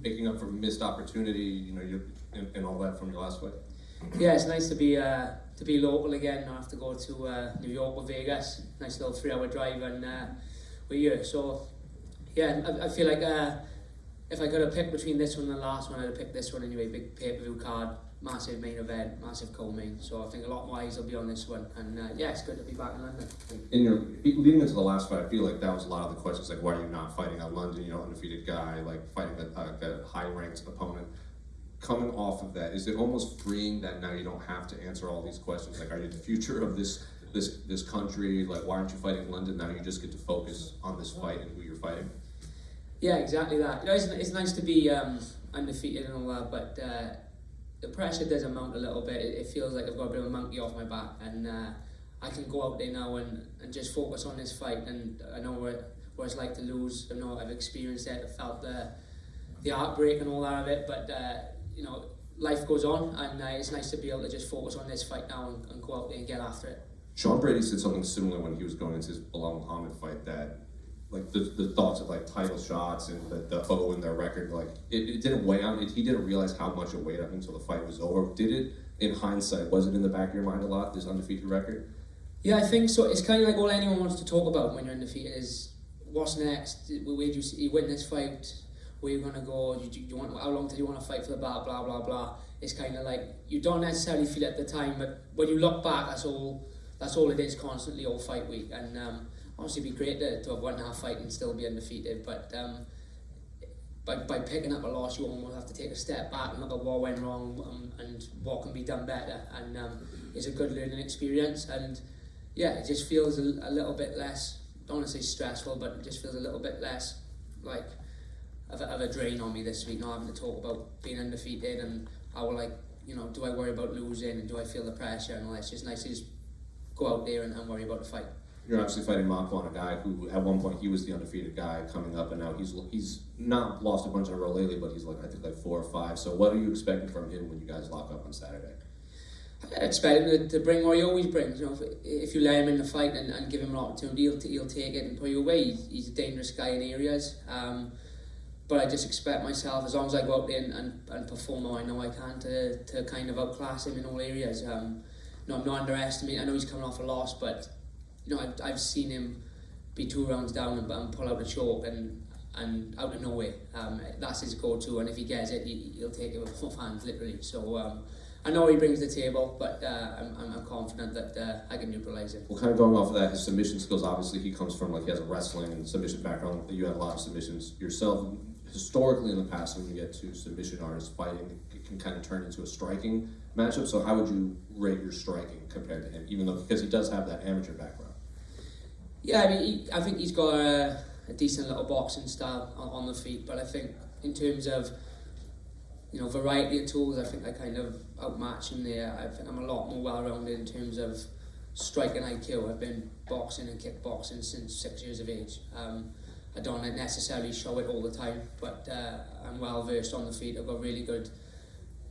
making up for missed opportunity, you know, and all that from your last fight? Yeah, it's nice to be local again, not have to go to New York or Vegas. Nice little 3-hour drive, and we're here. So yeah, I feel like if I could have picked between this one and the last one, I'd have picked this one anyway. Big pay-per-view card, massive main event, massive co-main. So I think a lot more eyes will be on this one, and yeah, it's good to be back in London. In your leading into the last fight, I feel like that was a lot of the questions, like why are you not fighting on London? You know, undefeated guy, like fighting a high-ranked opponent. Coming off of that, is it almost freeing that now you don't have to answer all these questions? Like, are you the future of this country? Like, why aren't you fighting London? Now you just get to focus on this fight and who you're fighting. Yeah, exactly that. You know, it's nice to be undefeated and all that, but the pressure does amount a little bit. It feels like I've got a bit of a monkey off my back, and I can go out there now and just focus on this fight. And I know what it's like to lose. I know I've experienced it. I felt the heartbreak and all that of it, but you know, life goes on, and it's nice to be able to just focus on this fight now and go out there and get after it. Sean Brady said something similar when he was going into his Bilal Muhammad fight, that like the thoughts of like title shots and the O in their record, like it didn't weigh on it. He didn't realize how much it weighed on him until the fight was over. Did it, in hindsight, was it in the back of your mind a lot, this undefeated record? Yeah, I think so. It's kind of like all anyone wants to talk about when you're undefeated is what's next. Where do you win this fight? Where you gonna go? Do you want, how long do you want to fight for the blah blah blah blah? It's kind of like you don't necessarily feel it at the time, but when you look back, that's all it is constantly all fight week. And obviously, it'd be great to have won that fight and still be undefeated. But by picking up a loss, you almost have to take a step back and look at what went wrong and what can be done better. And it's a good learning experience. And yeah, it just feels a little bit less. Don't want to say stressful, but it just feels a little bit less like of a drain on me this week, not having to talk about being undefeated and how, like, you know, do I worry about losing and do I feel the pressure and all that. It's just nice to just go out there and worry about the fight. You're obviously fighting Makwan, a guy who at one point he was the undefeated guy coming up, and now he's not lost a bunch in a row lately, but he's like, I think, like 4 or 5. So what are you expecting from him when you guys lock up on Saturday? I expect him to bring what he always brings. You know, if you let him in the fight and give him an opportunity, he'll take it and put you away. He's a dangerous guy in areas. But I just expect myself, as long as I go out there and perform how I know I can, to kind of outclass him in all areas. No, I'm not underestimating. I know he's coming off a loss, but you know, I've seen him be 2 rounds down and pull out a choke and out of nowhere. That's his go-to, and if he gets it, he'll take it with both hands, literally. So I know he brings the table, but I'm confident that I can neutralise it. Well, kind of going off of that, his submission skills, obviously he comes from, like, he has a wrestling and submission background. You had a lot of submissions yourself. Historically in the past, when you get to submission artists fighting, it can kind of turn into a striking matchup. So how would you rate your striking compared to him, even though, because he does have that amateur background? Yeah, I mean, I think he's got a decent little boxing style on the feet, but I think in terms of, you know, variety of tools, I think I kind of outmatch him there. I think I'm a lot more well-rounded in terms of striking IQ. I've been boxing and kickboxing since 6 years of age. I don't necessarily show it all the time, but I'm well versed on the feet. I've got really good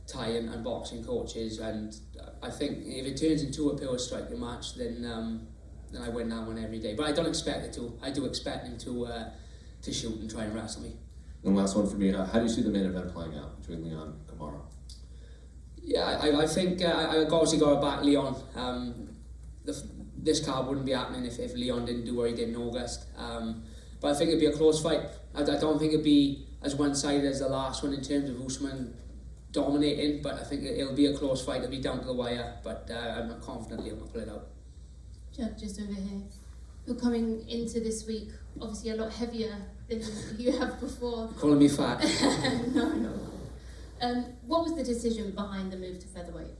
Thai and boxing coaches, and I think if it turns into a pure striking match, then I win that one every day. But I don't expect it to. I do expect him to shoot and try and wrestle me. And last one for me, how do you see the main event playing out between Leon and Kamaru? Yeah, I think I obviously got to back Leon. This card wouldn't be happening if Leon didn't do what he did in August. But I think it'd be a close fight. I don't think it'd be as one-sided as the last one in terms of Usman dominating, but I think it'll be a close fight. It'll be down to the wire, but I'm confident Leon will pull it out. Just over here. You're coming into this week obviously a lot heavier than you have before. Calling me fat? No. What was the decision behind the move to featherweight?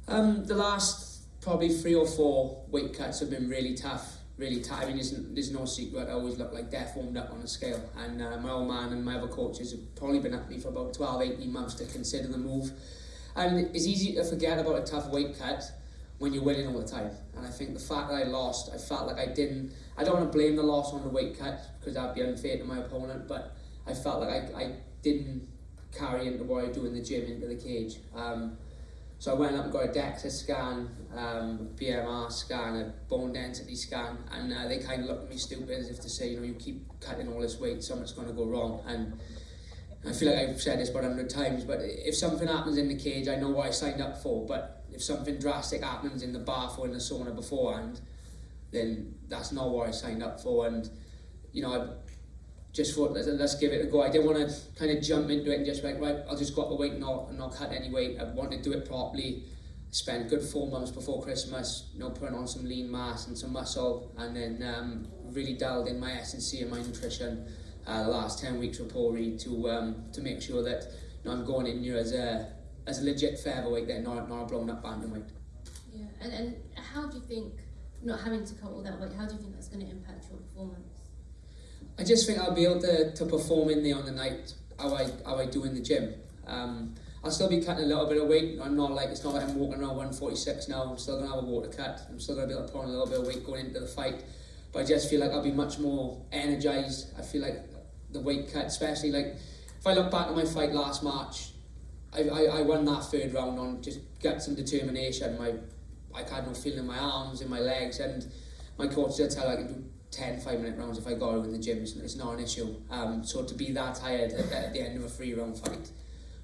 The last probably 3 or 4 weight cuts have been really tough. Really tight. I mean, there's no secret. I always look like death warmed up on a scale. And my old man and my other coaches have probably been at me for about 12, 18 months to consider the move. And it's easy to forget about a tough weight cut when you're winning all the time. And I think the fact that I lost, I felt like I don't want to blame the loss on the weight cut because that'd be unfair to my opponent, but I felt like I didn't carry into what I do in the gym into the cage. So I went up and got a DEXA scan, BMR scan, a bone density scan, and they kind of looked at me stupid as if to say, you know, you keep cutting all this weight, something's going to go wrong. And I feel like I've said this about 100 times, but if something happens in the cage, I know what I signed up for. But if something drastic happens in the bath or in the sauna beforehand, then that's not what I signed up for. And I just thought, let's give it a go. I didn't want to kind of jump into it and just be like, right, I'll just go up the weight and not cut any weight. I wanted to do it properly. Spent a good 4 months before Christmas, putting on some lean mass and some muscle, and then really dialed in my S&C and my nutrition the last 10 weeks with Paul Reed to make sure that I'm going in here as a legit featherweight, then not a blown up bantamweight. Yeah, and how do you think not having to cut all that weight, how do you think that's going to impact your performance? I just think I'll be able to perform in there on the night how I do in the gym. I'll still be cutting a little bit of weight. It's not like I'm walking around 146 now. I'm still going to have a water cut. I'm still going to be able to put on a little bit of weight going into the fight. But I just feel like I'll be much more energised. I feel like the weight cut, especially like if I look back at my fight last March, I won that third round on just guts and determination. I had no feeling in my arms, in my legs, and my coach did tell I can do 10 5-minute rounds if I got it in the gym. It's not an issue. So to be that tired at the end of a 3-round fight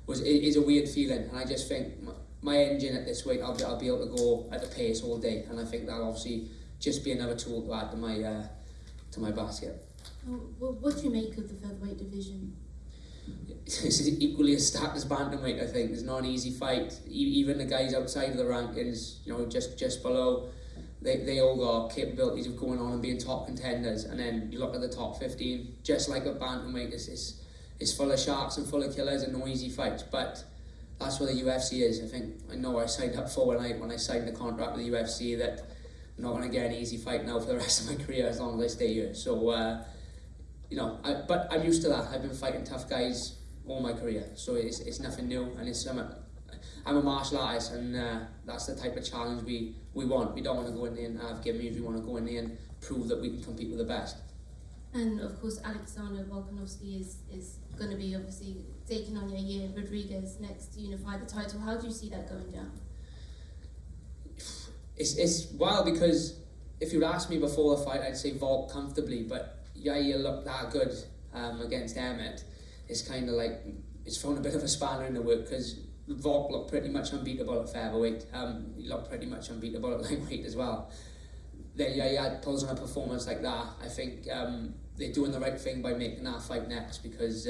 is a weird feeling, and I just think my engine at this weight, I'll be able to go at the pace all day, and I think that'll obviously just be another tool to add to my basket. What do you make of the featherweight division? It's equally as stacked as bantamweight. I think it's not an easy fight. Even the guys outside of the rankings, just below, they all got capabilities of going on and being top contenders. And then you look at the top 15, just like a bantamweight, it's full of sharks and full of killers and no easy fights. But that's what the UFC is. I know I signed up for when I signed the contract with the UFC that I'm not going to get an easy fight now for the rest of my career as long as I stay here. So. But I'm used to that. I've been fighting tough guys all my career, so it's nothing new. And I'm a martial artist, and that's the type of challenge we want. We don't want to go in there and have gimmies. We want to go in there and prove that we can compete with the best. And of course, Alexander Volkanovski is going to be obviously taking on Yair Rodriguez next to unify the title. How do you see that going down? It's wild because if you'd asked me before the fight, I'd say Volk comfortably, but Yair looked that good against Emmett. It's kind of like it's thrown a bit of a spanner in the work because Volk looked pretty much unbeatable at featherweight. He looked pretty much unbeatable at lightweight as well. Then Yair pulls on a performance like that. I think they're doing the right thing by making that fight next because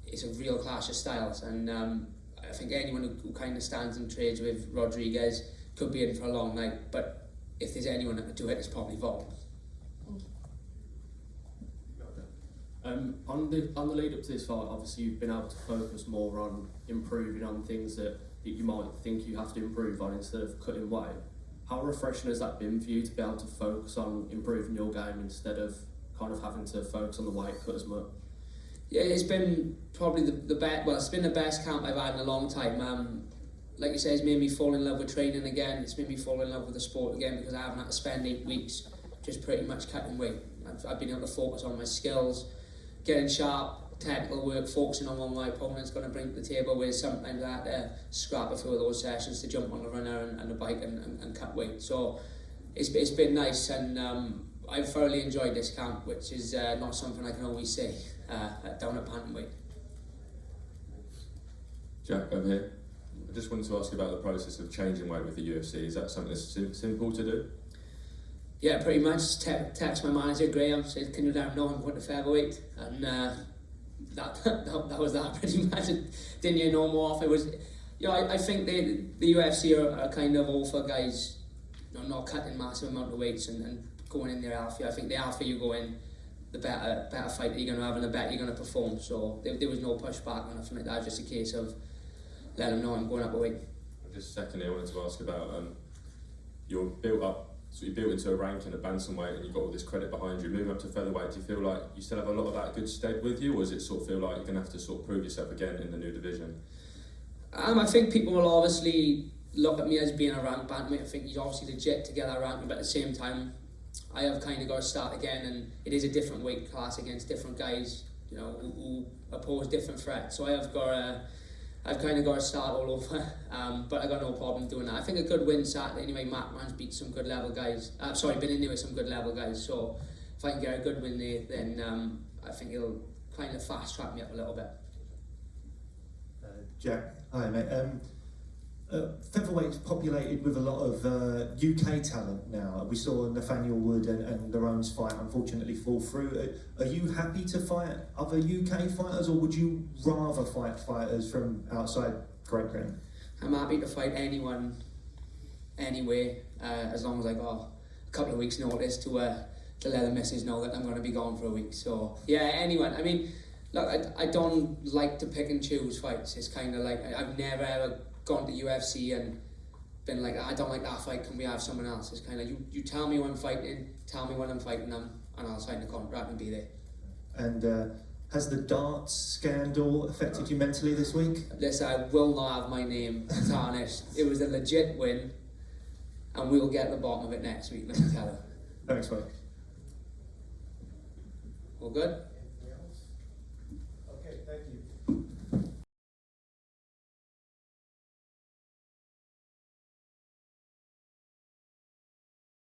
it's a real clash of styles, and I think anyone who kind of stands and trades with Rodriguez could be in for a long night. But if there's anyone that could do it, it's probably Volk. On the lead up to this fight, obviously you've been able to focus more on improving on things that you might think you have to improve on instead of cutting weight. How refreshing has that been for you to be able to focus on improving your game instead of kind of having to focus on the weight cut as much? Yeah, it's been probably the best. Well, it's been the best camp I've had in a long time. Like you say, it's made me fall in love with training again. It's made me fall in love with the sport again because I haven't had to spend 8 weeks just pretty much cutting weight. I've been able to focus on my skills, getting sharp, technical work, focusing on what my opponent's going to bring to the table, where sometimes I had to scrap a few of those sessions to jump on the runner and the bike and cut weight. So it's been nice, and I've thoroughly enjoyed this camp, which is not something I can always say down at bantamweight. Jack, over here. I just wanted to ask you about the process of changing weight with the UFC. Is that something that's simple to do? Yeah, pretty much. Text my manager Graham, said, "Can you let him know I'm going to featherweight?" And that was that pretty much. Didn't hear no more off. It was, I think the UFC are kind of all for guys, not cutting massive amount of weights and going in there alpha. I think the alpha you go in, the better fight that you're going to have and the better you're going to perform. So there was no pushback or nothing like that. Just a case of let them know I'm going up a weight. Just secondly, I wanted to ask about you're built up. So you built into a ranking at bantamweight and you've got all this credit behind you. Moving up to featherweight, do you feel like you still have a lot of that good stead with you, or does it sort of feel like you're going to have to sort of prove yourself again in the new division? I think people will obviously look at me as being a ranked bantamweight. I think he's obviously legit to get that ranking, but at the same time, I have kind of got to start again, and it is a different weight class against different guys, who oppose different threats. So I've kind of got to start all over, but I got no problem doing that. I think a good win Saturday anyway. Matt Man's beat some good level guys. Been in there with some good level guys. So if I can get a good win there, then I think he'll kind of fast track me up a little bit. Jack, hi mate. Featherweight's populated with a lot of UK talent now. We saw Nathaniel Wood and Larone's fight unfortunately fall through. Are you happy to fight other UK fighters, or would you rather fight fighters from outside Great Britain? I'm happy to fight anyone, anywhere, as long as I got a couple of weeks' notice to let the missus know that I'm going to be gone for a week. So yeah, anyone. I mean, look, I don't like to pick and choose fights. It's kind of like I've never ever gone to UFC and been like, I don't like that fight, can we have someone else? It's kind of you tell me when I'm fighting, tell me when I'm fighting them, and I'll sign the contract and be there. And has the darts scandal affected you mentally this week? Listen, I will not have my name tarnished. It was a legit win, and we'll get to the bottom of it next week, let me tell you. Thanks, mate. All good? Anything else? Okay, thank you.